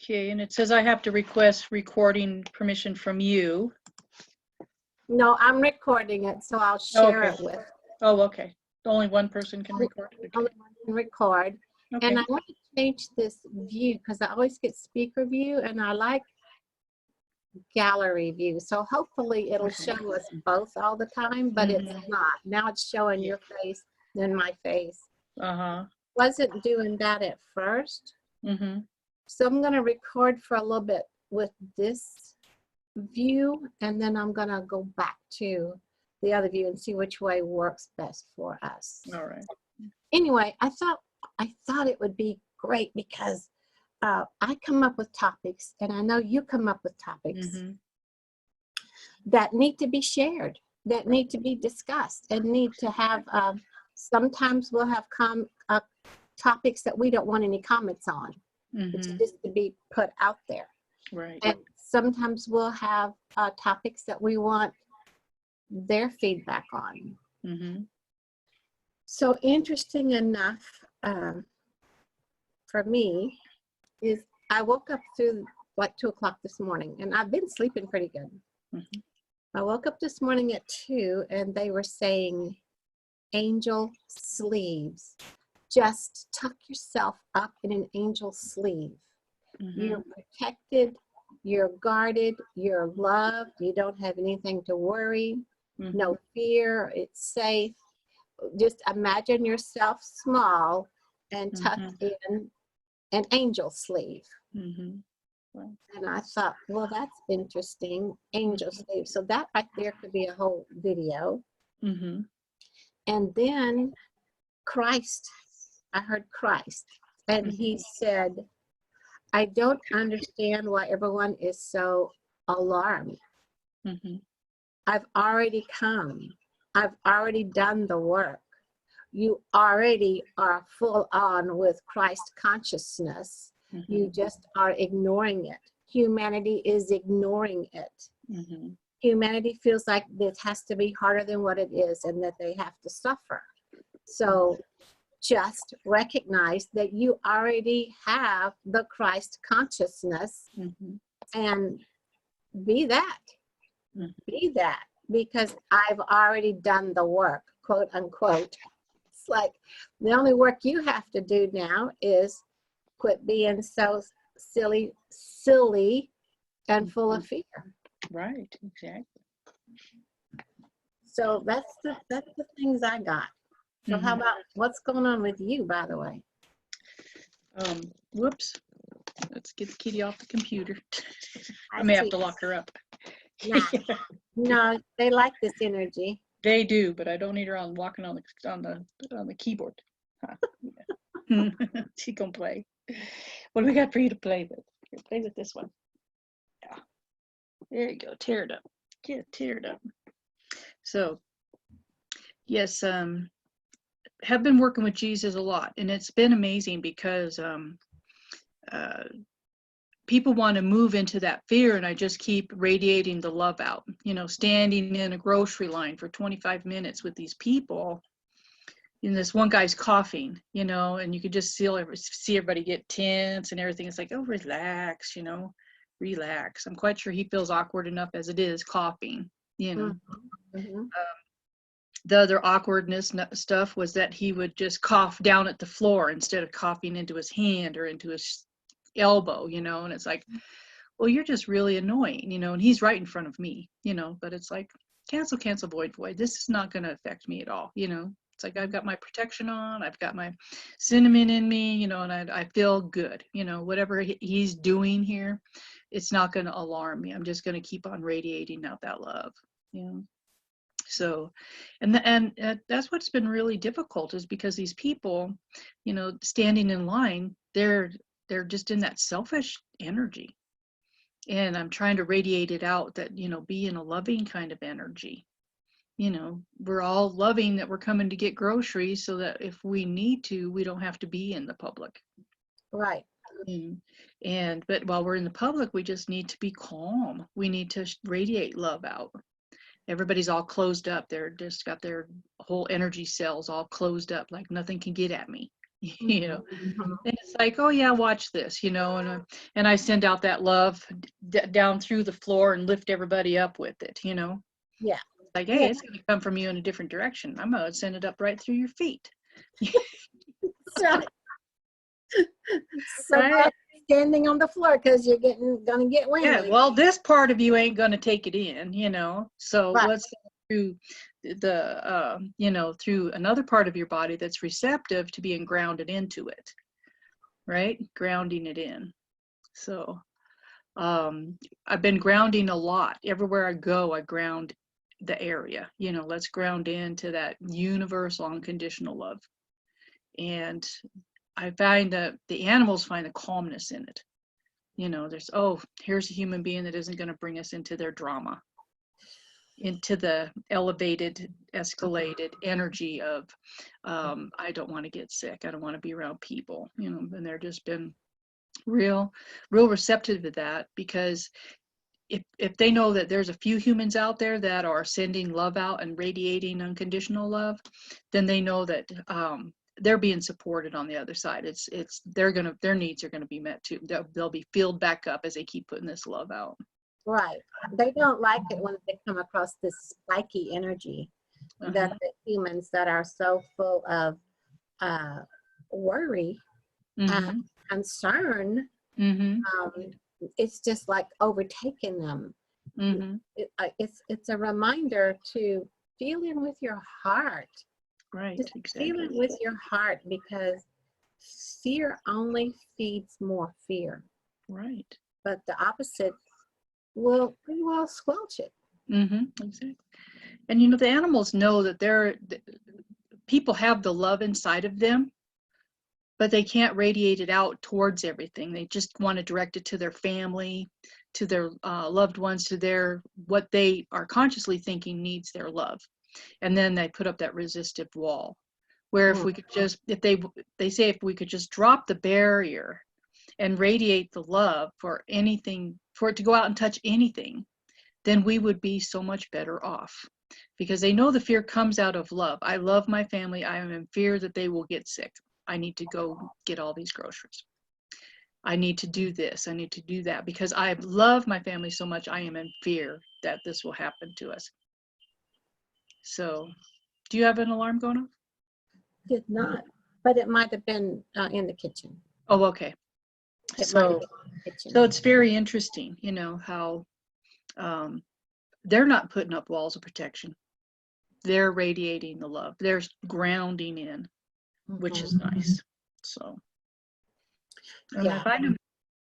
Okay, and it says I have to request recording permission from you. No, I'm recording it, so I'll share it with. Oh, okay. Only one person can record it. Okay. Only one can record. Okay. And I want to change this view because I always get speaker view, and I like gallery view. So hopefully it'll show us both all the time, but it's not. Now it's showing your face, then my face. Wasn't doing that at first. So I'm going to record for a little bit with this view, and then I'm going to go back to the other view and see which way works best for us. All right. Anyway, I thought it would be great because I come up with topics, and I know you come up with topics that need to be shared, that need to be discussed, and need to have, sometimes we'll have topics that we don't want any comments on. It's just to be put out there. Right. And sometimes we'll have topics that we want their feedback on. So interesting enough, for me, is I woke up through like 2 o'clock this morning, and I've been sleeping pretty good. I woke up this morning at 2, and they were saying, angel sleeves. Just tuck yourself up in an angel sleeve. You're protected, you're guarded, you're loved, you don't have anything to worry, no fear, it's safe. Just imagine yourself small and tucked in an angel sleeve. And I thought, well, that's interesting, angel sleeve. So that right there could be a whole video. And then Christ, I heard Christ, and he said, I don't understand why everyone is so alarmed. I've already come. I've already done the work. You already are full on with Christ consciousness. You just are ignoring it. Humanity is ignoring it. Humanity feels like this has to be harder than what it is, and that they have to suffer. So just recognize that you already have the Christ consciousness, and be that. Be that, because I've already done the work, quote unquote. It's like the only work you have to do now is quit being so silly and full of fear. Right, exactly. So that's the things I got. So how about what's going on with you, by the way? Whoops. Let's get the kitty off the computer. I may have to lock her up. Nah. No, they like this energy. They do, but I don't need her on walking on the keyboard. Yeah. She can play. What do we got for you to play with? Here, play with this one. Yeah. There you go. Tear it up. Tear it up. So, yes, have been working with Jesus a lot, and it's been amazing because people want to move into that fear, and I just keep radiating the love out. You know, standing in a grocery line for 25 minutes with these people, and this one guy's coughing, you know, and you could just see everybody get tense and everything. It's like, oh, relax, you know, relax. I'm quite sure he feels awkward enough as it is coughing, you know. The other awkwardness stuff was that he would just cough down at the floor instead of coughing into his hand or into his elbow, you know. And it's like, well, you're just really annoying, you know. And he's right in front of me, you know. But it's like, cancel, void. This is not going to affect me at all, you know. It's like I've got my protection on, I've got my cinnamon in me, you know, and I feel good, you know. Whatever he's doing here, it's not going to alarm me. I'm just going to keep on radiating out that love, you know. So, and that's what's been really difficult, is because these people, you know, standing in line, they're just in that selfish energy, and I'm trying to radiate it out, that, you know, be in a loving kind of energy. You know, we're all loving that we're coming to get groceries, so that if we need to, we don't have to be in the public. Right. But while we're in the public, we just need to be calm. We need to radiate love out. Everybody's all closed up. They're just got their whole energy cells all closed up, like nothing can get at me, you know. Mhm. And it's like, oh yeah, watch this, and I send out that love down through the floor and lift everybody up with it, Yeah. like, Yeah. hey, it's going to come from you in a different direction. I'm going to send it up right through your feet. So, so Right. standing on the floor because you're gonna get Yeah, winded. well, this part of you ain't going to take it in, so Right. let's through through another part of your body that's receptive to being grounded into it, right? Grounding it in. So I've been grounding a lot. Everywhere I go, I ground the area. Let's ground into that universal unconditional love. And I find that the animals find the calmness in it. There's, oh, here's a human being that isn't going to bring us into their drama, into the elevated, escalated energy of, I don't want to get sick. I don't want to be around people, and they're just been real receptive to that, because if they know that there's a few humans out there that are sending love out and radiating unconditional love, then they know that they're being supported on the other side. Their needs are gonna be met too. They'll be filled back up as they keep putting this love out. Right. They don't like it when they come across this spiky energy that the humans that are so full of worry, Mm-hmm. concern, Mm-hmm. it's just like overtaking them. Mm-hmm. It's a reminder to feel in with your heart. Right. Just Exactly. feel it with your heart, because fear only feeds more fear. Right. But the opposite will pretty well squelch it. Mm-hmm. Exactly. And the animals know that people have the love inside of them, but they can't radiate it out towards everything. They just want to direct it to their family, to their loved ones, to what they are consciously thinking needs their love. And then they put up that resistive wall, where if we could just, if they say, if we could just drop the barrier and radiate the love for anything, for it to go out and touch anything, then we would be so much better off. Because they know the fear comes out of love. I love my family. I am in fear that they will get sick. I need to go get all these groceries. I need to do this. I need to do that, because I love my family so much. I am in fear that this will happen to us. So, do you have an alarm going off? Did not, but it might have been in the kitchen. Oh, okay. It might have been in the kitchen. So it's very interesting, how they're not putting up walls of protection. They're radiating the love. They're grounding in, which is nice. So, and I find them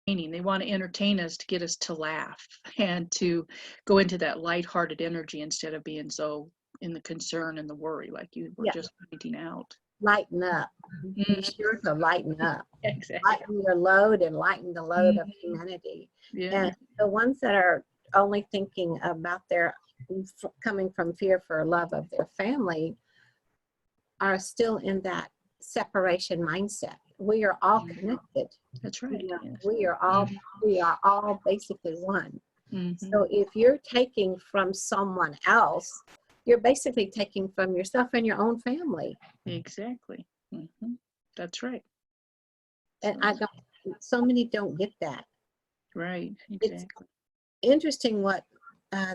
entertaining. They want to entertain us to get us to laugh and to go into that lighthearted energy instead of being so in the concern and the worry, like you were just pointing out. Lighten up. Be sure to lighten up. Exactly. Lighten your load and lighten the load of humanity. Yeah. And the ones that are only thinking about their coming from fear for love of their family are still in that separation mindset. We are all connected. That's right. You know, Yes. we are all basically one. Mm-hmm. So if you're taking from someone else, you're basically taking from yourself and your own family. Exactly. Mm-hmm. That's right. And so many don't get that. Right. Exactly. It's interesting what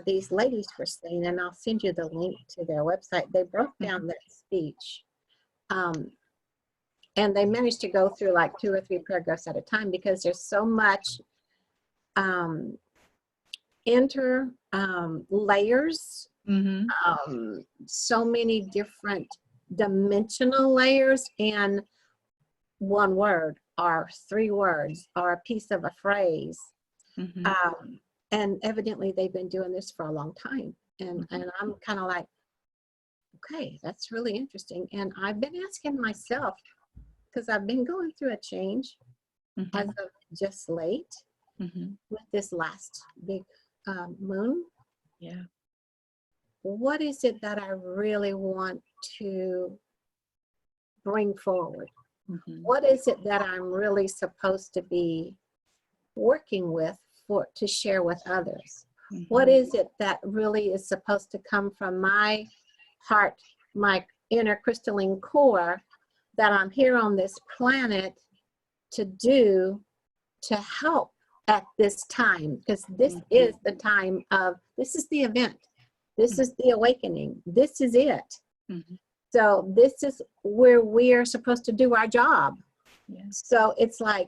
these ladies were saying, and I'll send you the link to their website. They broke down that speech. And they managed to go through like 2 or 3 paragraphs at a time, because there's so much layers, so many different dimensional layers, and one word or 3 words or a piece of a phrase. And evidently they've been doing this for a long time. And I'm kind of like, okay, that's really interesting. And I've been asking myself, because I've been going through a change as of just late with this last big moon. Yeah. What is it that I really want to bring forward? What is it that I'm really supposed to be working with to share with others? What is it that really is supposed to come from my heart, my inner crystalline core, that I'm here on this planet to do to help at this time, because this is the time of, this is the event. This is the awakening. This is it. Mm-hmm. So this is where we are supposed to do our job. Yes. So it's like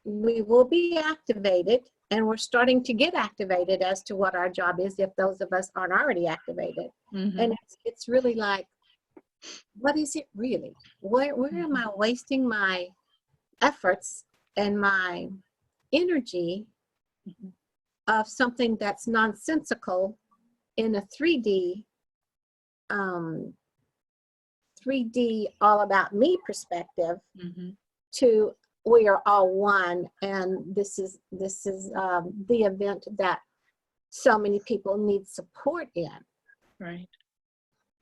we will be activated, and we're starting to get activated as to what our job is if those of us aren't already activated. Mm-hmm. And it's really like, what is it really? Where am I wasting my efforts and my energy of something that's nonsensical in a 3D all about me perspective, to we are all one, and this is the event that so many people need support in. Right.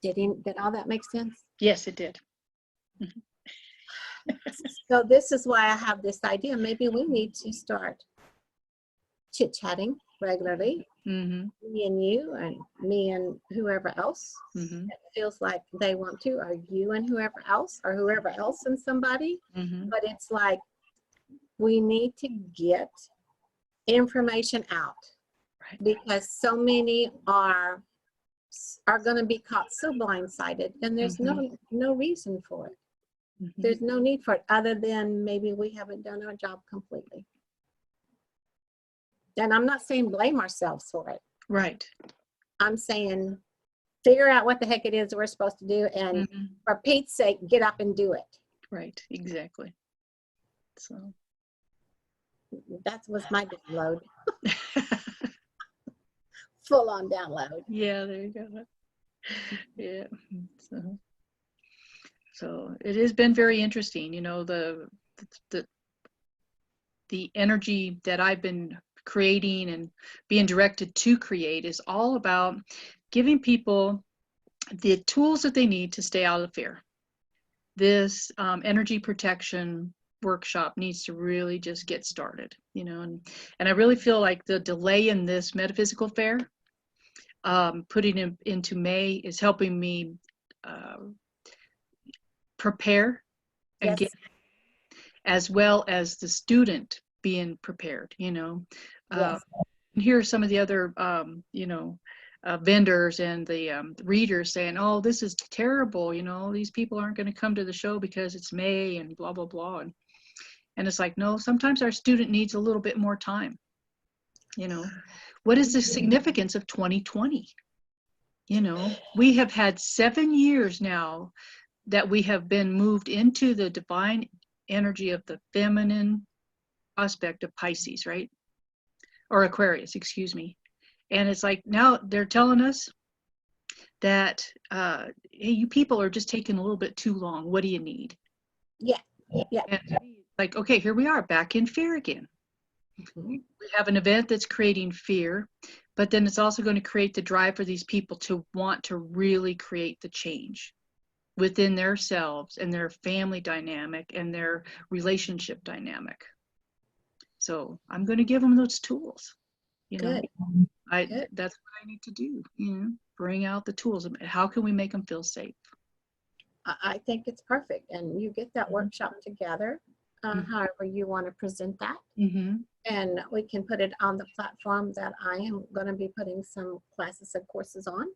Did all that make sense? Yes, it did. So this is why I have this idea. Maybe we need to start chit-chatting regularly. Me and you, and me and whoever else that feels like they want to, or you and whoever else, or whoever else and somebody. But it's like, we need to get information out, Right. because so many are going to be caught so blindsided, and there's no reason for it. There's no need for it, other than maybe we haven't done our job completely. And I'm not saying blame ourselves for it. Right. I'm saying figure out what the heck it is we're supposed to do, and for Pete's sake, get up and do it. Right. Exactly. So that was my download. Full on download. Yeah, there you go. Yeah. So it has been very interesting. You know, the energy that I've been creating and being directed to create is all about giving people the tools that they need to stay out of fear. This energy protection workshop needs to really just get started, you know, and I really feel like the delay in this metaphysical fair, putting it into May, is helping me prepare and get, as well as the student being prepared, you know. And here are some of the other, you know, vendors and the readers saying, oh, this is terrible, you know, these people aren't going to come to the show because it's May and blah, blah, blah. And it's like, no, sometimes our student needs a little bit more time. You know, what is the significance of 2020? You know, we have had 7 years now that we have been moved into the divine energy of the feminine aspect of Pisces, right? Or Aquarius, excuse me. And it's like, now they're telling us that, hey, you people are just taking a little bit too long. What do you need? Yeah. And like, okay, here we are back in fear again. We have an event that's creating fear, but then it's also going to create the drive for these people to want to really create the change within themselves and their family dynamic and their relationship dynamic. So I'm going to give them those tools. You know, that's what I need to do. You know, bring out the tools. How can we make them feel safe? I think it's perfect, and you get that workshop together, however you want to present that, and we can put it on the platform that I am going to be putting some classes and courses on,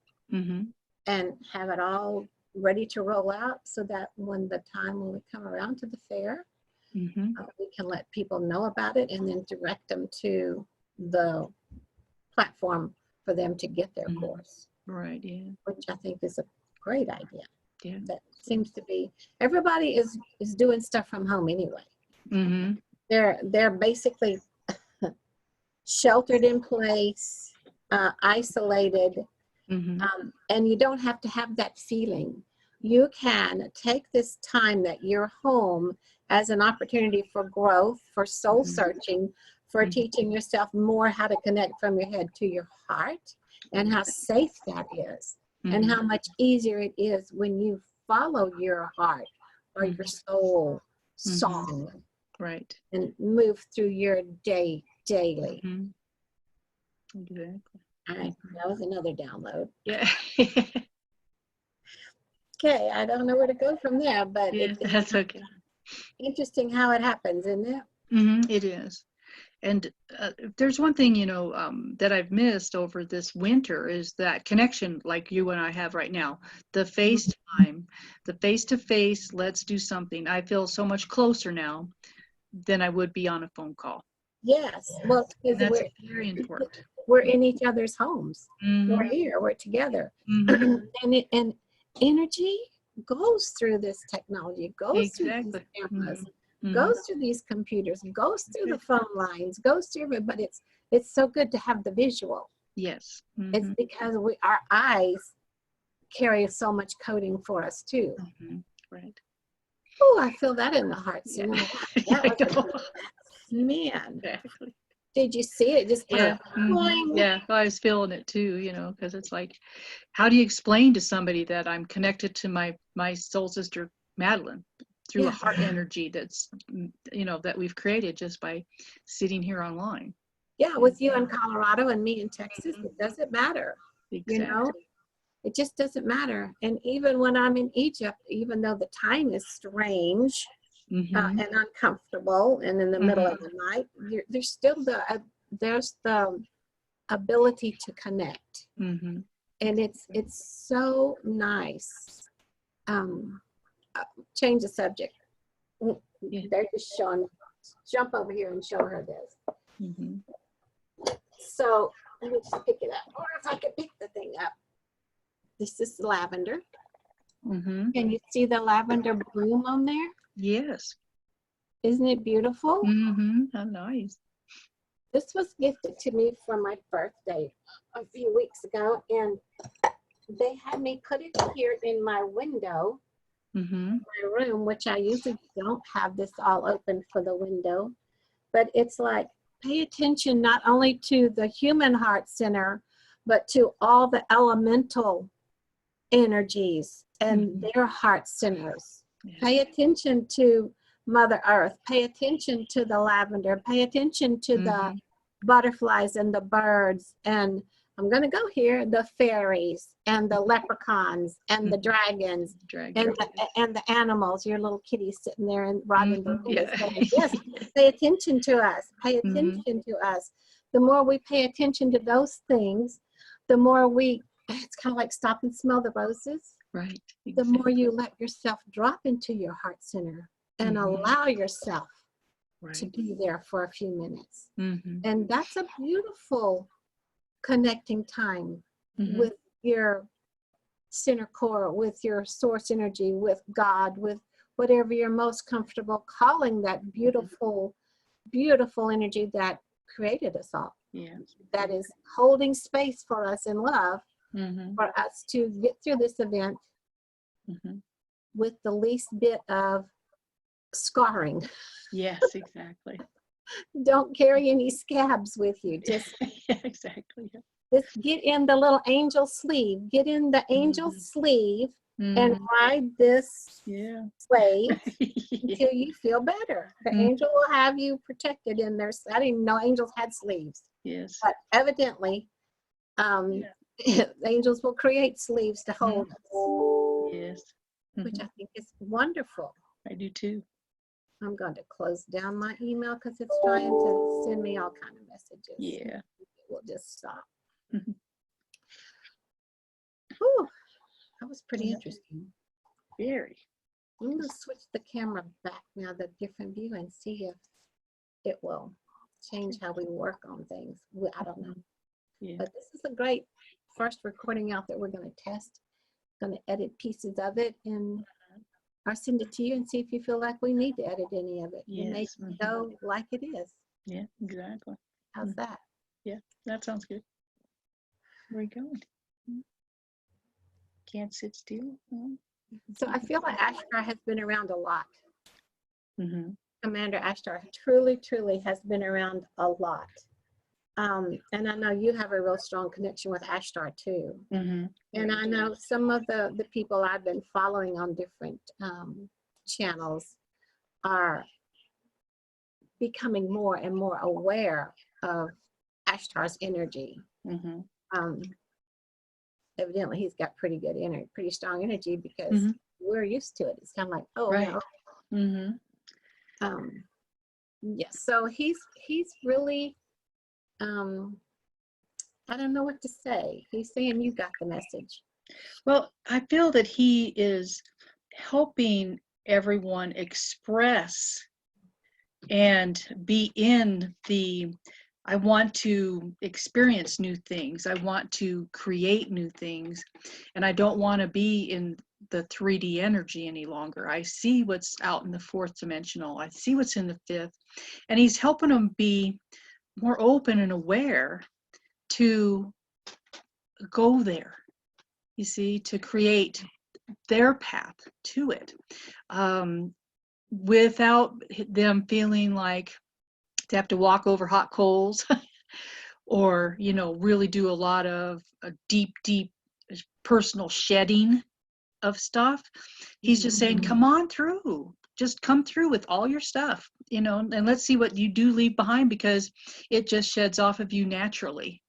and have it all ready to roll out, so that when we come around to the fair, we can let people know about it, and then direct them to the platform for them to get their course. Right. Yeah. Which I think is a great idea. Yeah. That seems to be, everybody is doing stuff from home anyway. They're basically sheltered in place, isolated, and you don't have to have that feeling. You can take this time that you're home as an opportunity for growth, for soul searching, for teaching yourself more how to connect from your head to your heart, and how safe that is, and how much easier it is when you follow your heart or your soul song, right, and move through your day daily. Exactly. All right, that was another download. Yeah. Okay, I don't know where to go from there, but Yeah, it's that's okay. interesting how it happens, isn't it? It is. And if there's one thing, that I've missed over this winter is that connection like you and I have right now, the FaceTime, the face-to-face, let's do something. I feel so much closer now than I would be on a phone call. Yes. Well, And because that's very important. we're in each other's homes. We're Mm-hmm. here. We're together. Mm-hmm. And energy goes through this technology, goes through these Exactly. cameras, Mm-hmm. goes through these computers, goes through the phone lines, goes through it. But it's so good to have the visual. Yes. It's because our eyes carry so much coding for us too. Right. Oh, I feel that in the heart. Yeah. That was man. Exactly. Did you see it? Just kind of boing. Yeah, I was feeling it too, because it's like, how do you explain to somebody that I'm connected to my soul sister Madeline through a heart energy that's that we've created just by sitting here online? Yeah, with you in Colorado and me in Texas, it doesn't matter. Exactly. It just doesn't matter. And even when I'm in Egypt, even though the time is strange and uncomfortable and in the middle of the night, there's still there's the ability to connect. And it's so nice. Change the subject. They're just showing, jump over here and show her this. So let me just pick it up. Or if I could pick the thing up. This is lavender. Can you see the lavender bloom on there? Yes. Isn't it beautiful? How nice. This was gifted to me for my birthday a few weeks ago, and they had me put it here in my window, my room, which I usually don't have this all open for the window. But it's like, pay attention not only to the human heart center, but to all the elemental energies and their heart centers. Pay attention to Mother Earth. Pay attention to the lavender. Pay attention to the butterflies and the birds. And I'm going to go here, the fairies and the leprechauns and the dragons and the animals. Your little kitty sitting there and rocking the yes, pay attention to us. Pay attention to us. The more we pay attention to those things, the more it's kind of like stop and smell the roses. Right. Exactly. The more you let yourself drop into your heart center and allow yourself to be there for a few minutes. And that's a beautiful connecting time with your center core, with your source energy, with God, with whatever you're most comfortable calling that beautiful, beautiful energy that created us all. That is holding space for us in love, for us to get through this event with the least bit of scarring. Yes, exactly. Don't carry any scabs with you. Just exactly. Just get in the little angel sleeve. Get in the angel sleeve and ride this wave until you feel better. The angel will have you protected in there. I didn't even know angels had sleeves. Yes. But evidently, angels will create sleeves to hold us. Yes. Which I think is wonderful. I do too. I'm going to close down my email because it's trying to send me all kind of messages. Yeah. We'll just stop. Whew, that was pretty interesting. Very. I'm going to switch the camera back now, the different view, and see if it will change how we work on things. I don't know. But this is a great first recording out that we're going to test. Going to edit pieces of it and I'll send it to you and see if you feel like we need to edit any of it. And make it go like it is. Yeah, exactly. How's that? Yeah, that sounds good. Where are you going? Can't sit still. So I feel like Ashtar has been around a lot. Commander Ashtar truly, truly has been around a lot. And I know you have a real strong connection with Ashtar too. And I know some of the people I've been following on different channels are becoming more and more aware of Ashtar's energy. evidently he's got pretty good energy, pretty strong energy, because Mm-hmm. we're used to it. It's kind of like, oh, Right. yeah. Mm-hmm. Yes. So he's really, I don't know what to say. He's saying you got the message. Well, I feel that he is helping everyone express and be in the, I want to experience new things. I want to create new things. And I don't want to be in the 3D energy any longer. I see what's out in the fourth dimensional. I see what's in the fifth. And he's helping them be more open and aware to go there, you see, to create their path to it, without them feeling like they have to walk over hot coals or, you know, really do a lot of deep personal shedding of stuff. He's just saying, come on through, just come through with all your stuff, you know, and let's see what you do leave behind, because it just sheds off of you naturally.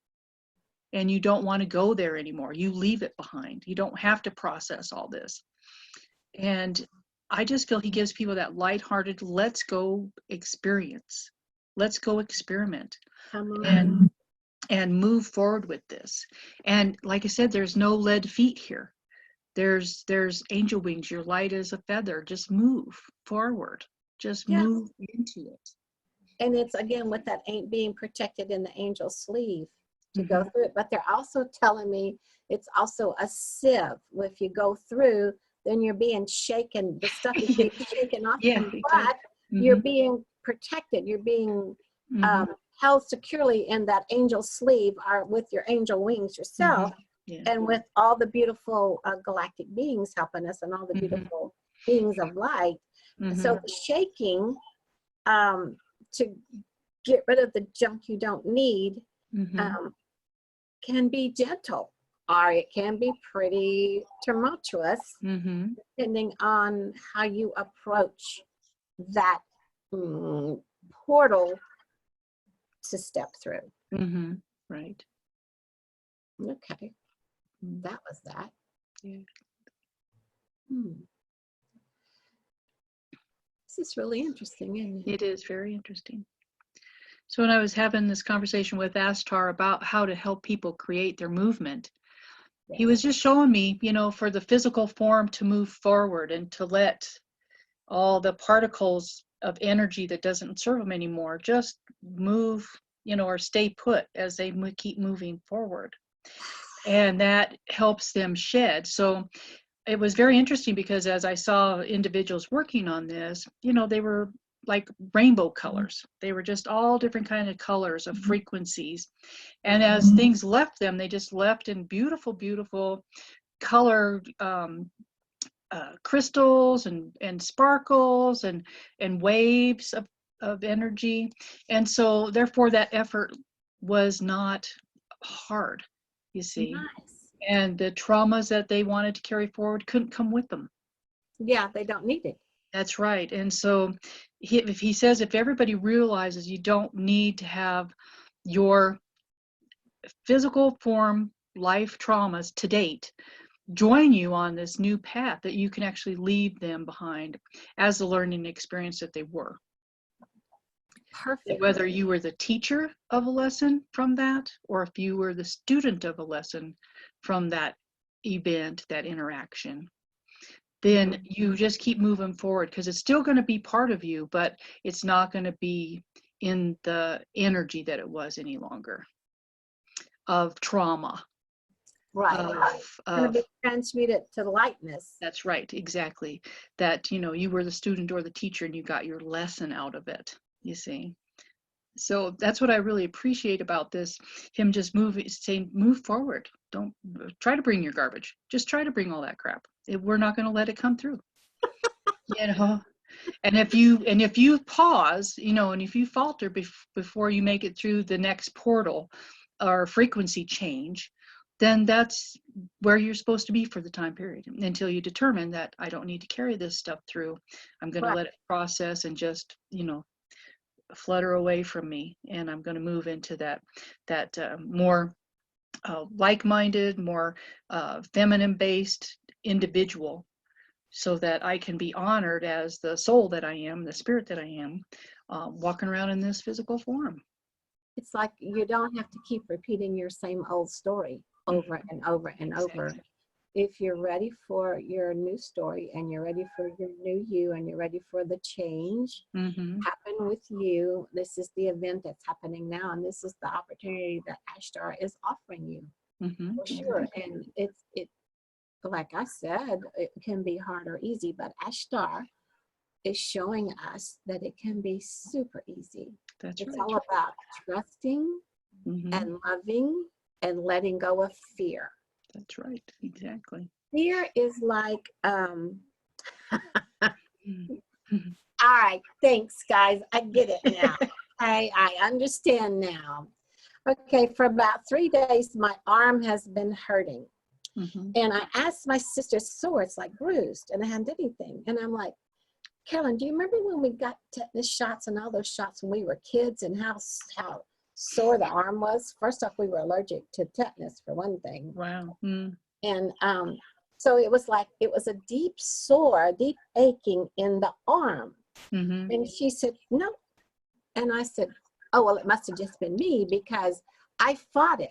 And you don't want to go there anymore. You leave it behind. You don't have to process all this. And I just feel he gives people that lighthearted, let's go experience. Let's go experiment and move forward with this. And like I said, there's no lead feet here. There's angel wings. You're light as a feather. Just move forward. Just move into it. And it's, again, with that ain't being protected in the angel sleeve to go through it. But they're also telling me it's also a sieve. If you go through, then you're being shaken. The stuff is being shaken off. Yeah, But you're being protected. You're being held securely in that angel sleeve, or with your angel wings yourself. And with all the beautiful galactic beings helping us, and all the beautiful beings of light. So the shaking, to get rid of the junk you don't need, can be gentle, or it can be pretty tumultuous, depending on how you approach that portal to step through. Right. Okay. That was that. Yeah. This is really interesting, isn't it? It is very interesting. So when I was having this conversation with Astar about how to help people create their movement, he was just showing me, you know, for the physical form to move forward and to let all the particles of energy that doesn't serve them anymore just move, you know, or stay put as they keep moving forward. And that helps them shed. So it was very interesting, because as I saw individuals working on this, you know, they were like rainbow colors. They were just all different kind of colors of frequencies. And as things left them, they just left in beautiful, beautiful color crystals and sparkles and waves of energy. And so therefore that effort was not hard, you see. Nice. And the traumas that they wanted to carry forward couldn't come with them. Yeah, they don't need it. That's right. And so he says, if everybody realizes you don't need to have your physical form life traumas to date join you on this new path, that you can actually leave them behind as the learning experience that they were. Perfect. Whether you were the teacher of a lesson from that, or if you were the student of a lesson from that event, that interaction, then you just keep moving forward, because it's still going to be part of you, but it's not going to be in the energy that it was any longer of trauma. Right. It's going to be transmuted to lightness. That's right, exactly. That, you know, you were the student or the teacher and you got your lesson out of it, you see. So that's what I really appreciate about this, him just saying, move forward. Don't try to bring your garbage. Just try to bring all that crap. We're not going to let it come through. You know, and if you pause, you know, and if you falter before you make it through the next portal or frequency change, then that's where you're supposed to be for the time period, until you determine that I don't need to carry this stuff through. I'm going to let it process and just, you know, flutter away from me, and I'm going to move into that more like-minded, more feminine-based individual, so that I can be honored as the soul that I am, the spirit that I am, walking around in this physical form. It's like you don't have to keep repeating your same old story over and over and over. Exactly. If you're ready for your new story, and you're ready for your new you, and you're ready for the change happen with you, this is the event that's happening now, and this is the opportunity that Ashtar is offering you. For sure. And it like I said, it can be hard or easy, but Ashtar is showing us that it can be super easy. That's It's right. all about trusting and loving and letting go of fear. That's right. Exactly. Fear is like, all right, thanks guys. I get it now. I understand now. Okay, for about 3 days, my arm has been hurting. And I asked my sister, sore, it's like bruised, and I hadn't did anything. And I'm like, Carolyn, do you remember when we got tetanus shots and all those shots when we were kids, and how sore the arm was? First off, we were allergic to tetanus for one thing. Wow. And so it was like, it was a deep sore, deep aching in the arm. And she said, no. And I said, oh, well, it must have just been me, because I fought it.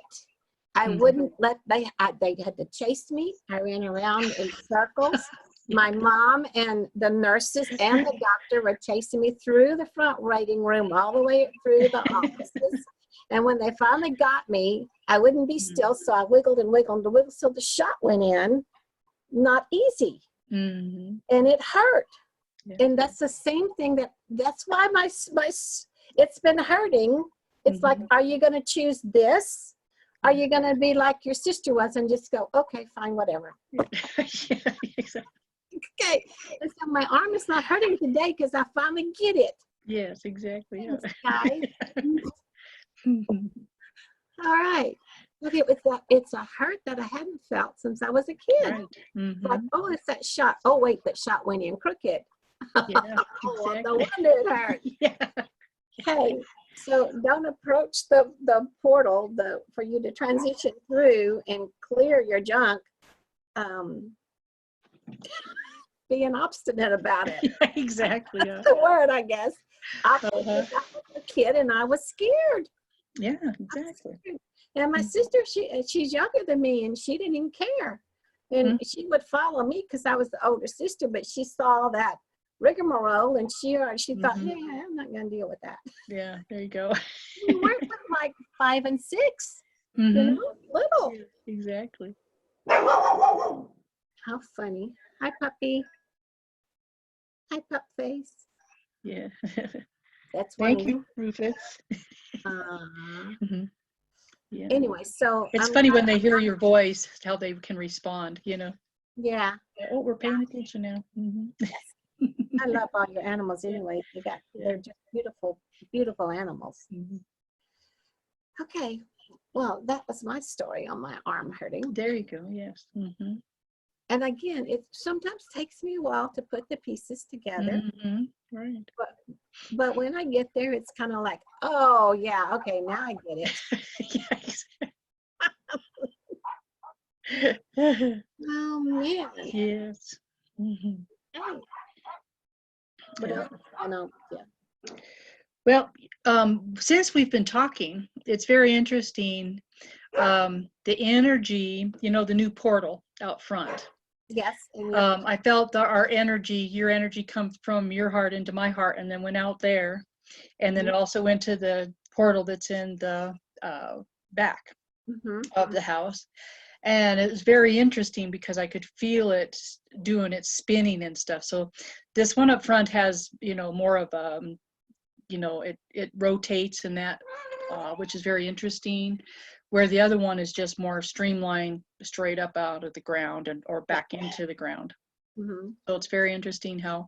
I wouldn't let, they had to chase me. I ran around in circles. My mom and the nurses and the doctor were chasing me through the front waiting room, all the way through the offices. And when they finally got me, I wouldn't be still. So I wiggled and wiggled and wiggled till the shot went in. Not easy. And it hurt. And that's the same thing that's why my it's been hurting. It's like, are you going to choose this? Are you going to be like your sister was and just go, okay, fine, whatever. Yeah, exactly. Okay. And so my arm is not hurting today because I finally get it. Yes, exactly. Thanks, guys. All right. Okay, it's a hurt that I hadn't felt since I was a kid. Right. It's like, oh, it's that shot. Oh, wait, that shot went in crooked. Yeah, Oh, exactly. no wonder it hurt. Yeah. Okay, so don't approach the portal for you to transition through and clear your junk. Being obstinate about it. Yeah, exactly. Yeah. That's the word, I guess. I was a kid and I was scared. Yeah, exactly. And my sister, she's younger than me, and she didn't even care. And she would follow me because I was the older sister, but she saw that rigmarole and she thought, yeah, I'm not going to deal with that. Yeah, there you go. We weren't like 5 and 6, you know, little. Yeah, exactly. How funny. Hi, puppy. Hi, pup face. Yeah. That's Thank you, Rufus. Yeah. Anyway, so It's funny when they hear your voice, how they can respond, you know. Yeah. Oh, we're paying attention now. I love all your animals anyway. They're just beautiful, beautiful animals. Okay. Well, that was my story on my arm hurting. There you go. Yes. And again, it sometimes takes me a while to put the pieces together. Right. But when I get there, it's kind of like, oh yeah, okay, now I get it. Oh man. Yes. What else? I know. Yeah. Well, since we've been talking, it's very interesting. The energy, you know, the new portal out front. Yes. I felt our energy, your energy comes from your heart into my heart and then went out there. And then it also went to the portal that's in the back of the house. And it was very interesting because I could feel it doing its spinning and stuff. So this one up front has, you know, more of you know, it rotates and that, which is very interesting. Where the other one is just more streamlined, straight up out of the ground or back into the ground. So it's very interesting how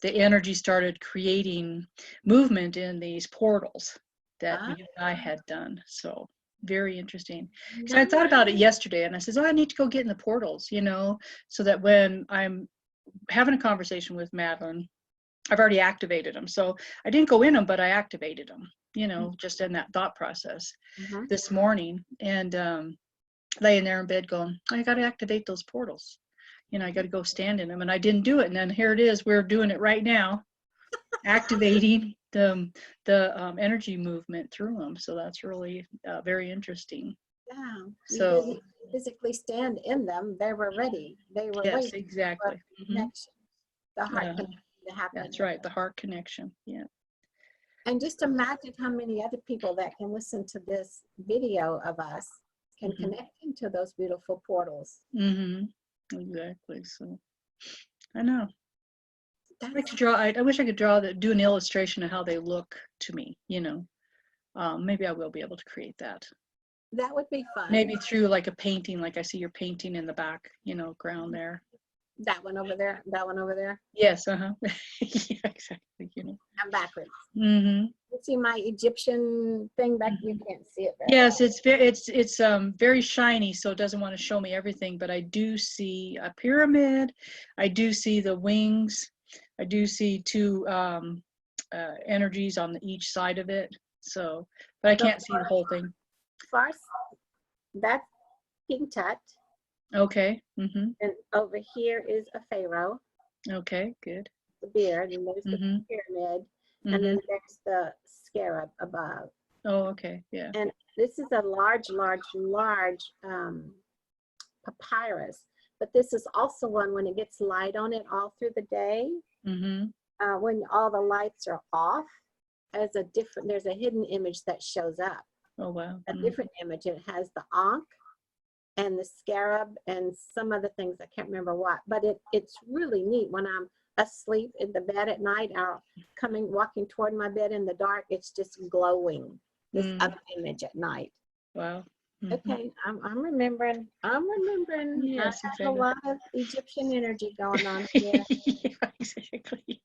the energy started creating movement in these portals that you and I had done. So very interesting. So I thought about it yesterday and I said, oh, I need to go get in the portals, you know, so that when I'm having a conversation with Madeline, I've already activated them. So I didn't go in them, but I activated them, you know, just in that thought process this morning. And laying there in bed going, I got to activate those portals. I got to go stand in them. And I didn't do it. And then here it is. We're doing it right now, activating the energy movement through them. So that's really very interesting. Yeah. So You didn't physically stand in them. They were ready. They were yes, waiting exactly. for the connection, the heart Uh-huh. connection to happen. That's right. The heart connection. Yeah. And just imagine how many other people that can listen to this video of us can connect into those beautiful portals. Exactly. So I know. That's, I like to draw. I wish I could do an illustration of how they look to me. Maybe I will be able to create that. that would be fun. Maybe through like a painting, like I see your painting in the back, ground there. That one over there. That one over there. Yes. Yeah, exactly. I'm backwards. Mm-hmm. You see my Egyptian thing back? You can't see it very Yes, well. it's very shiny, so it doesn't want to show me everything. But I do see a pyramid. I do see the wings. I do see two energies on each side of it. So, but I can't see the whole thing. First, that's King Tut. Okay. Mm-hmm. And over here is a pharaoh. Okay. Good. The beard, and there's the pyramid, and then there's the scarab above. Oh, okay. Yeah. And this is a large papyrus, but this is also one when it gets light on it all through the day. When all the lights are off, there's a hidden image that shows up. Oh wow. A different image. It has the ankh and the scarab and some other things. I can't remember what, but it's really neat. When I'm asleep in the bed at night or walking toward my bed in the dark, it's just glowing, this other image at night. Wow. Okay, I'm remembering. Yes, I have exactly. a lot of Egyptian energy going on here. Exactly.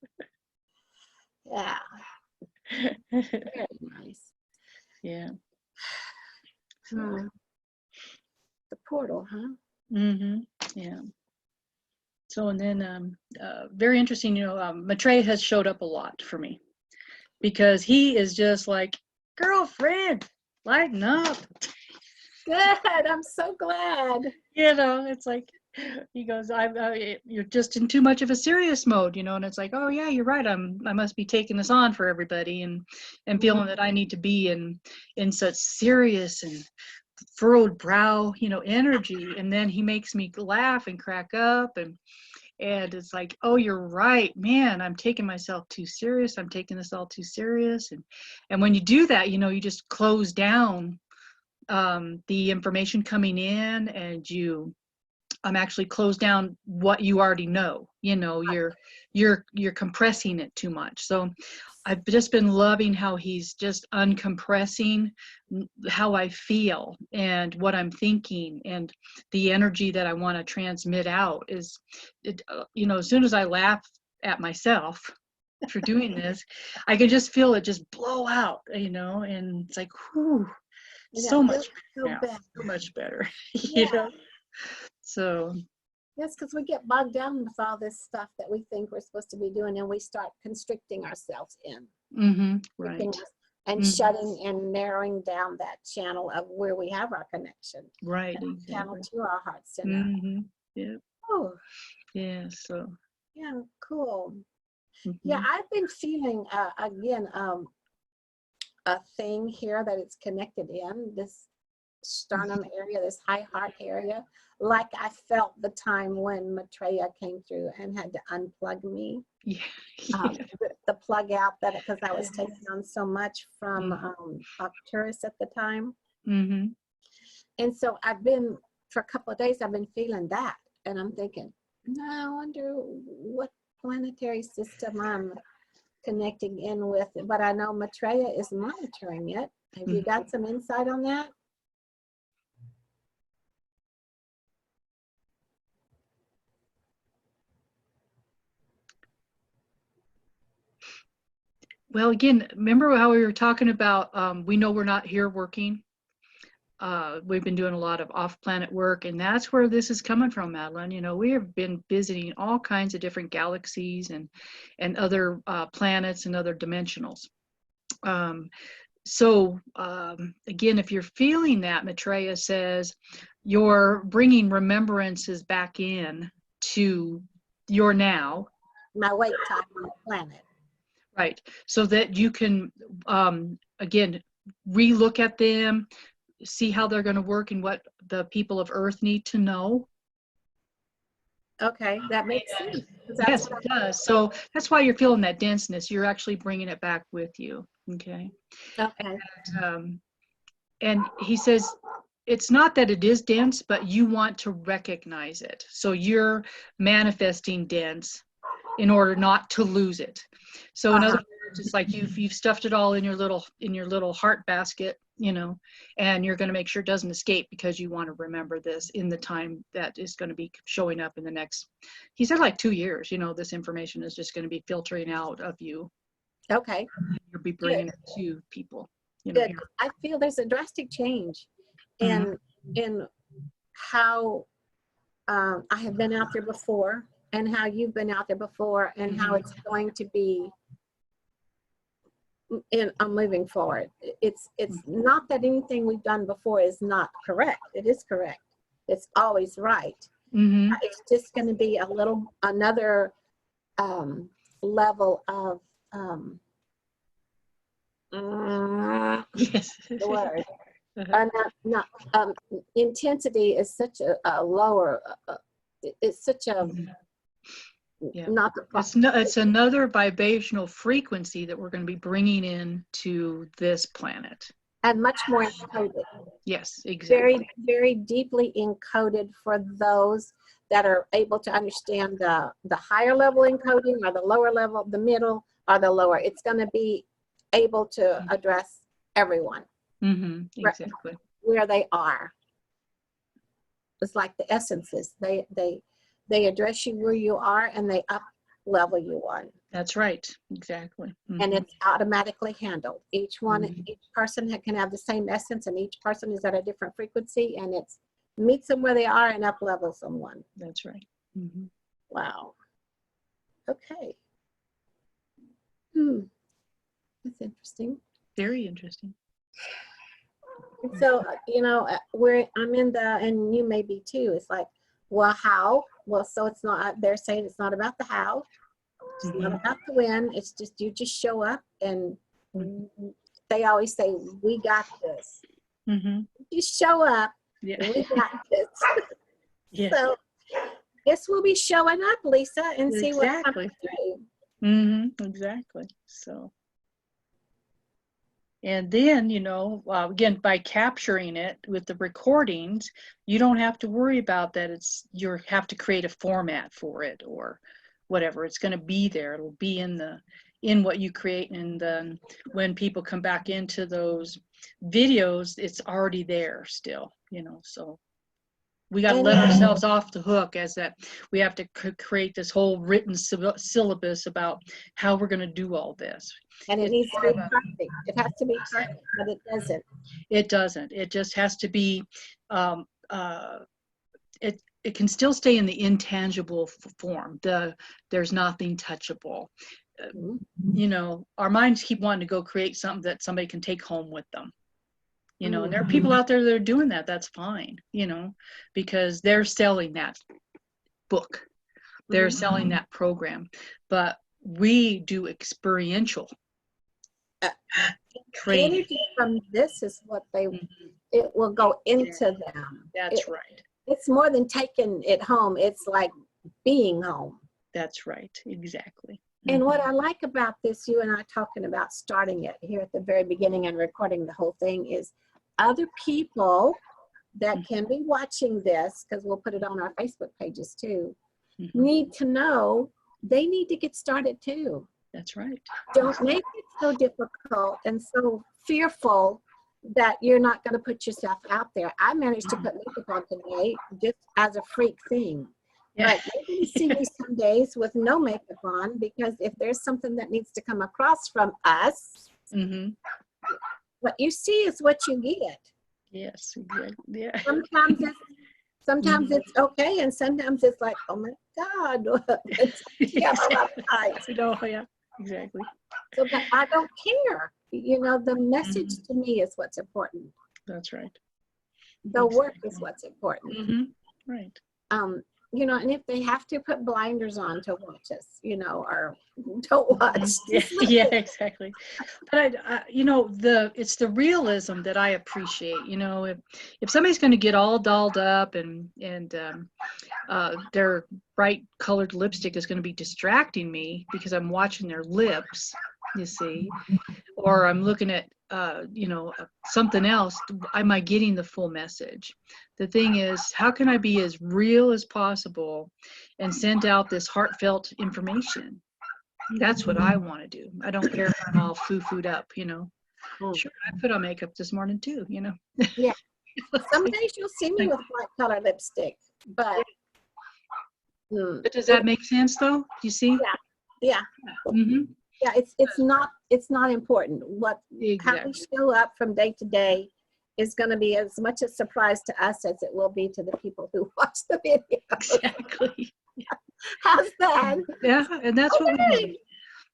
Yeah. Very nice. Yeah. The portal, huh? Yeah. So, and then very interesting, Maitreya has showed up a lot for me because he is just like, girlfriend, lighten up. Good. I'm so glad. It's like, he goes, you're just in too much of a serious mode, and it's like, oh yeah, you're right. I must be taking this on for everybody and feeling that I need to be in such serious and furrowed brow, energy. And then he makes me laugh and crack up and it's like, oh, you're right, man, I'm taking myself too serious. I'm taking this all too serious. And when you do that, you just close down the information coming in, and actually close down what you already know. You're compressing it too much. So I've just been loving how he's just uncompressing how I feel and what I'm thinking, and the energy that I want to transmit out is, as soon as I laugh at myself for doing this, I can just feel it just blow out, and it's like, whew, so much better. So yes, because we get bogged down with all this stuff that we think we're supposed to be doing, and we start constricting ourselves in. Right. And shutting and narrowing down that channel of where we have our connection. Right. Exactly. Channel to our heart center. Yeah. Oh. Yeah. So. Yeah. Cool. Yeah, I've been feeling again a thing here that it's connected in this sternum area, this high heart area, like I felt the time when Maitreya came through and had to unplug me. Yeah. The plug out, that because I was taking on so much from Arcturus at the time. And so for a couple of days, I've been feeling that. And I'm thinking, I wonder what planetary system I'm connecting in with. But I know Maitreya is monitoring it. Have you got some insight on that? Well, again, remember how we were talking about, we know we're not here working. We've been doing a lot of off-planet work, and that's where this is coming from, Madeline. We have been visiting all kinds of different galaxies and other planets and other dimensionals. So again, if you're feeling that, Maitreya says, you're bringing remembrances back in to your now. My wait time on the planet. Right. So that you can, again, relook at them, see how they're going to work and what the people of Earth need to know. Okay, that makes sense. Yes, it does. So that's why you're feeling that denseness. You're actually bringing it back with you. Okay. Okay. And he says, it's not that it is dense, but you want to recognize it. So you're manifesting dense in order not to lose it. So in other words, it's like you've stuffed it all in your little heart basket, you know, and you're going to make sure it doesn't escape because you want to remember this in the time that is going to be showing up in the next, he said, like 2 years, you know, this information is just going to be filtering out of you. Okay. You'll be bringing it to people. You know, good. I feel there's a drastic change in how I have been out there before and how you've been out there before and how it's going to be moving forward. It's not that anything we've done before is not correct. It is correct. It's always right. It's just going to be another level of yes. the word. Intensity is such a lower. It's such a not the. It's another vibrational frequency that we're going to be bringing in to this planet. And much more encoded. Yes, exactly. Very, very deeply encoded for those that are able to understand the higher level encoding or the lower level, the middle or the lower. It's going to be able to address everyone. Exactly. Where they are. It's like the essences. They address you where you are and they up level you one. That's right. Exactly. And it's automatically handled. Each person can have the same essence and each person is at a different frequency and it's meets them where they are and up level someone. That's right. Wow. Okay. That's interesting. Very interesting. So, you know, I'm in and you may be too. It's like, well, how? Well, so it's not, they're saying it's not about the how. It's not about the when. It's just, you just show up and they always say, we got this. You show up, we got this. So, guess we'll be showing up, Lisa, and see what comes through. Exactly. So. And then, you know, again, by capturing it with the recordings, you don't have to worry about that. You have to create a format for it or whatever. It's going to be there. It'll be in what you create. And then when people come back into those videos, it's already there still, you know, so we got to let ourselves off the hook as that we have to create this whole written syllabus about how we're going to do all this. And it needs to be perfect. It has to be perfect, but it doesn't. It doesn't. It just has to be, it can still stay in the intangible form. There's nothing touchable. You know, our minds keep wanting to go create something that somebody can take home with them. You know, and there are people out there that are doing that. That's fine, you know, because they're selling that book. They're selling that program. But we do experiential training. Energy from this is what it will go into them. That's right. It's more than taking it home. It's like being home. That's right. Exactly. And what I like about this, you and I talking about starting it here at the very beginning and recording the whole thing, is other people that can be watching this, because we'll put it on our Facebook pages too, need to know they need to get started too. That's right. Don't make it so difficult and so fearful that you're not going to put yourself out there. I managed to put makeup on today just as a freak thing. But you're going to see me some days with no makeup on, because if there's something that needs to come across from us, what you see is what you get. Yes, exactly. Yeah. Sometimes it's okay, and sometimes it's like, oh my God, it's You know, yeah, exactly. So, but I don't care. You know, the message to me is what's important. That's right. The work is what's important. Right. You know, and if they have to put blinders on to watch us, you know, or don't watch. Yeah, exactly. But you know, it's the realism that I appreciate. You know, if somebody's going to get all dolled up and their bright colored lipstick is going to be distracting me because I'm watching their lips, you see, or I'm looking at you know, something else, am I getting the full message? The thing is, how can I be as real as possible and send out this heartfelt information? That's what I want to do. I don't care if I'm all foo-fooed up, you know. Sure, I put on makeup this morning too, you know. Yeah. Some days you'll see me with bright color lipstick, but But does that make sense though? You see? yeah. Yeah, it's not important. How we show up from day to day is going to be as much a surprise to us as it will be to the people who watch the video. Exactly. How's that? Yeah, and that's what we need.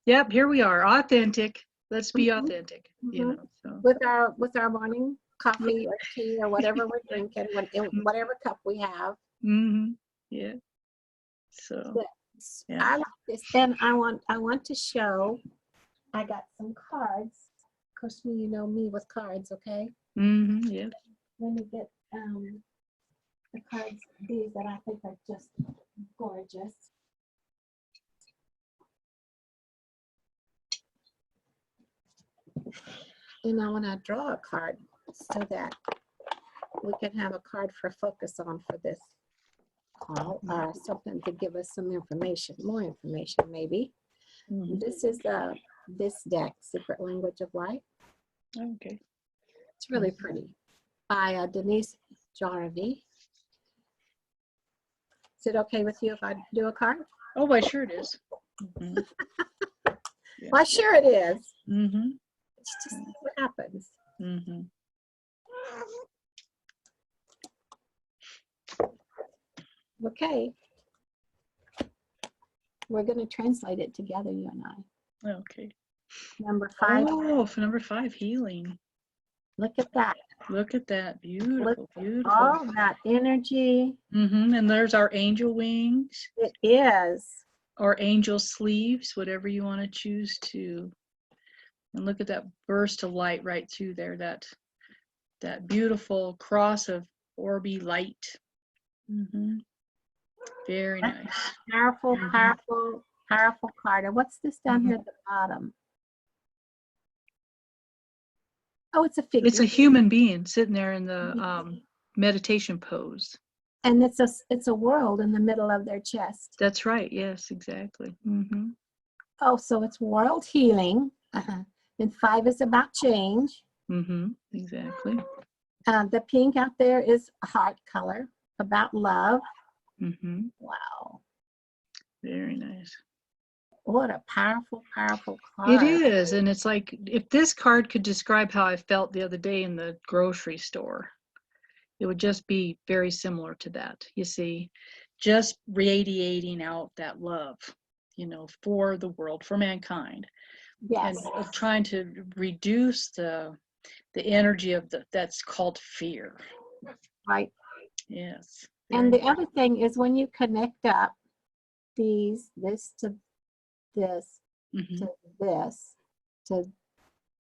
Yep, here we are, authentic. Let's be authentic, you know. So. With our morning coffee or tea or whatever we're drinking, in whatever cup we have. Yeah. So. Yeah. I like this. Then I want to show. I got some cards. Of course, you know me with cards, okay? Yeah. Let me get the cards. These that I think are just gorgeous. And I want to draw a card so that we can have a card for focus on for this call, or something to give us some information, more information maybe. This is this deck, Secret Language of Light. Okay. It's really pretty. By Denise Jarvie. Is it okay with you if I do a card? Oh, why sure it is. Why sure it is. It's just what happens. Okay. We're going to translate it together, you and I. Okay. Number 5. Oh, for number 5, healing. Look at that. Look at that. Beautiful, beautiful. All that energy. And there's our angel wings. It is. Or angel sleeves, whatever you want to choose to. And look at that burst of light right through there. That beautiful cross of orby light. Very nice. Powerful, powerful card. And what's this down here at the bottom? Oh, it's a figure. It's a human being sitting there in the meditation pose. And it's a world in the middle of their chest. That's right. Yes, exactly. Oh, so it's world healing. And 5 is about change. Exactly. The pink out there is heart color, about love. Wow. Very nice. What a powerful, powerful card. It is. And it's like, if this card could describe how I felt the other day in the grocery store, it would just be very similar to that. You see, just radiating out that love, you know, for the world, for mankind. Yes. And trying to reduce the energy of that's called fear. Right. Yes. And the other thing is when you connect up this to this, to this, to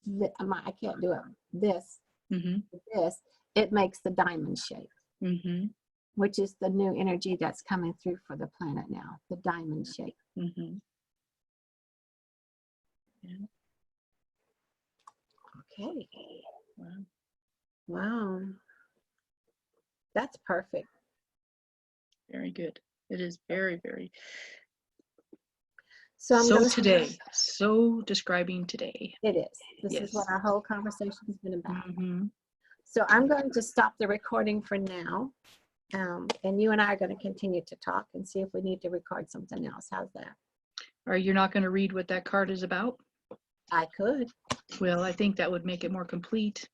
this, I can't do it, this, to this, it makes the diamond shape, which is the new energy that's coming through for the planet now, the diamond shape. Okay. Wow. That's perfect. Very good. It is very, very. So today, so describing today. It is. This is what our whole conversation has been about. So I'm going to stop the recording for now. And you and I are going to continue to talk and see if we need to record something else. How's that? Are you not going to read what that card is about? I could. Well, I think that would make it more complete.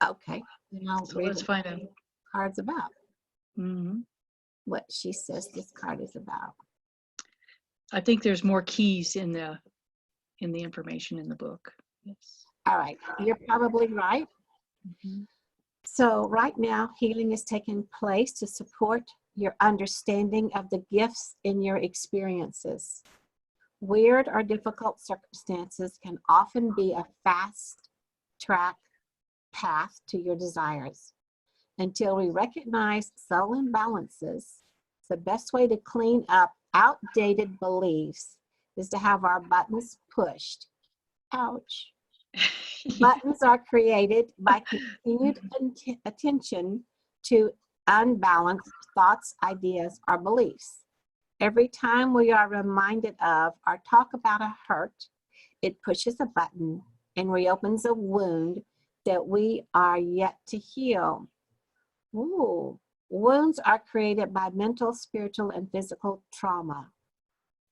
Okay. So let's find out. Card's about. What she says this card is about. I think there's more keys in in the information in the book. Yes. All right. You're probably right. Mhm. So right now, healing is taking place to support your understanding of the gifts in your experiences. Weird or difficult circumstances can often be a fast track path to your desires. Until we recognize soul imbalances, the best way to clean up outdated beliefs is to have our buttons pushed. Ouch. Buttons are created by continued attention to unbalanced thoughts, ideas, or beliefs. Every time we are reminded of or talk about a hurt, it pushes a button and reopens a wound that we are yet to heal. Ooh. Wounds are created by mental, spiritual, and physical trauma.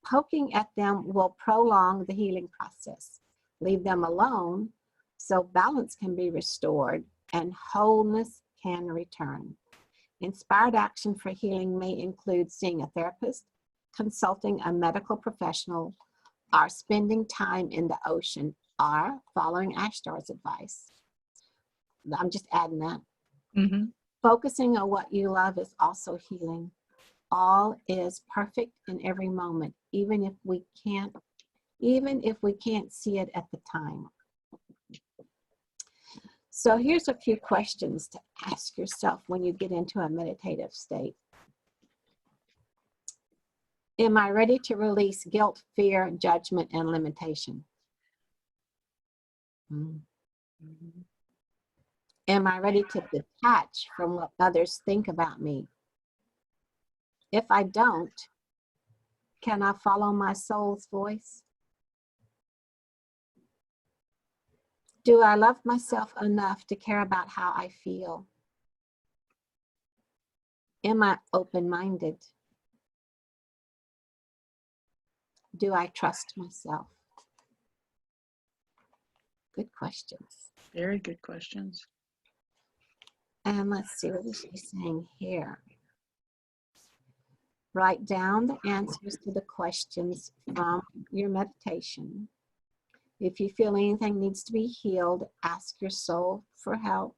Poking at them will prolong the healing process. Leave them alone so balance can be restored and wholeness can return. Inspired action for healing may include seeing a therapist, consulting a medical professional, or spending time in the ocean, or following Ashtar's advice. I'm just adding that. Mm-hmm. Focusing on what you love is also healing. All is perfect in every moment, even if we can't see it at the time. So here's a few questions to ask yourself when you get into a meditative state. Am I ready to release guilt, fear, judgment, and limitation? Mm-hmm. Am I ready to detach from what others think about me? If I don't, can I follow my soul's voice? Do I love myself enough to care about how I feel? Am I open-minded? Do I trust myself? Good questions. Very good questions. And let's see what is she saying here. Write down the answers to the questions from your meditation. If you feel anything needs to be healed, ask your soul for help.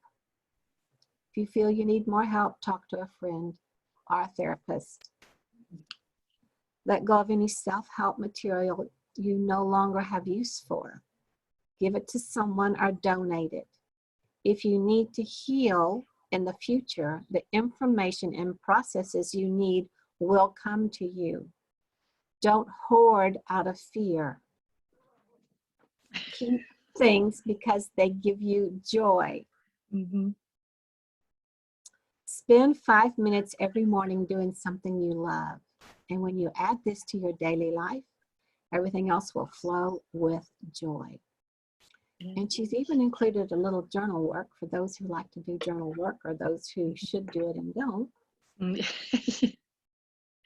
If you feel you need more help, talk to a friend or a therapist. Let go of any self-help material you no longer have use for. Give it to someone or donate it. If you need to heal in the future, the information and processes you need will come to you. Don't hoard out of fear. Keep things because they give you joy. Mm-hmm. Spend 5 minutes every morning doing something you love. And when you add this to your daily life, everything else will flow with joy. And she's even included a little journal work for those who like to do journal work or those who should do it and don't.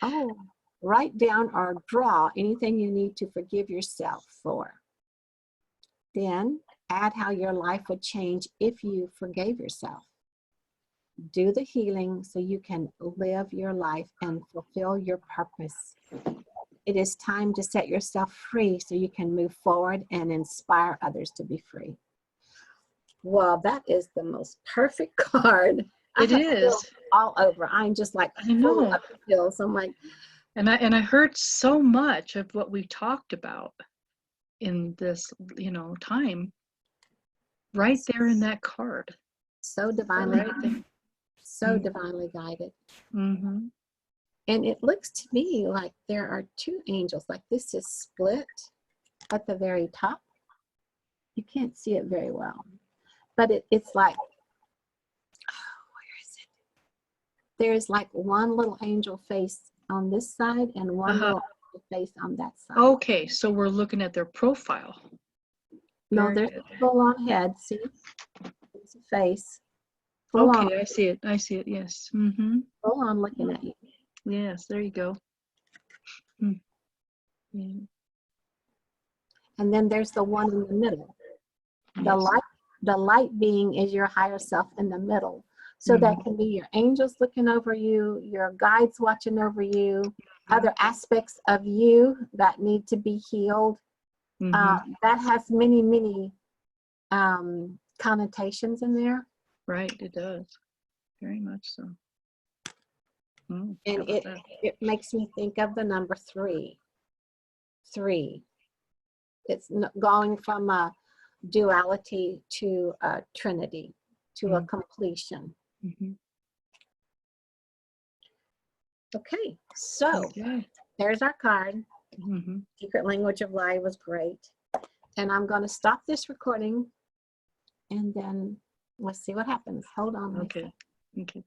Oh, write down or draw anything you need to forgive yourself for. Then add how your life would change if you forgave yourself. Do the healing so you can live your life and fulfill your purpose. It is time to set yourself free so you can move forward and inspire others to be free. Well, that is the most perfect card. It is. All over. I'm just like, I know. Up the hills. I'm like, and I heard so much of what we talked about in this, time right there in that card. So divinely, Right. so divinely guided. Mm-hmm. And it looks to me like there are two angels, like this is split at the very top. You can't see it very well, but it's like, where is it? There's like one little angel face on this side and one little angel face on that side. Okay, so we're looking at their profile. No, there's a full on head, see? It's a face. Full okay, on. I see it, yes. Mm-hmm. Full on looking at you. Yes, there you go. Yeah. And then there's the one in the middle. Yes. The light being is your higher self in the middle. So that can be your angels looking over you, your guides watching over you, other aspects of you that need to be healed. That has many, many connotations in there. Right, it does. Very much so. How And about that? it makes me think of the number 3. 3. It's going from a duality to a trinity, to a completion. Okay, so Okay. there's our card. Secret Language of Light was great. And I'm going to stop this recording and then let's see what happens. Hold on. Okay. Okay.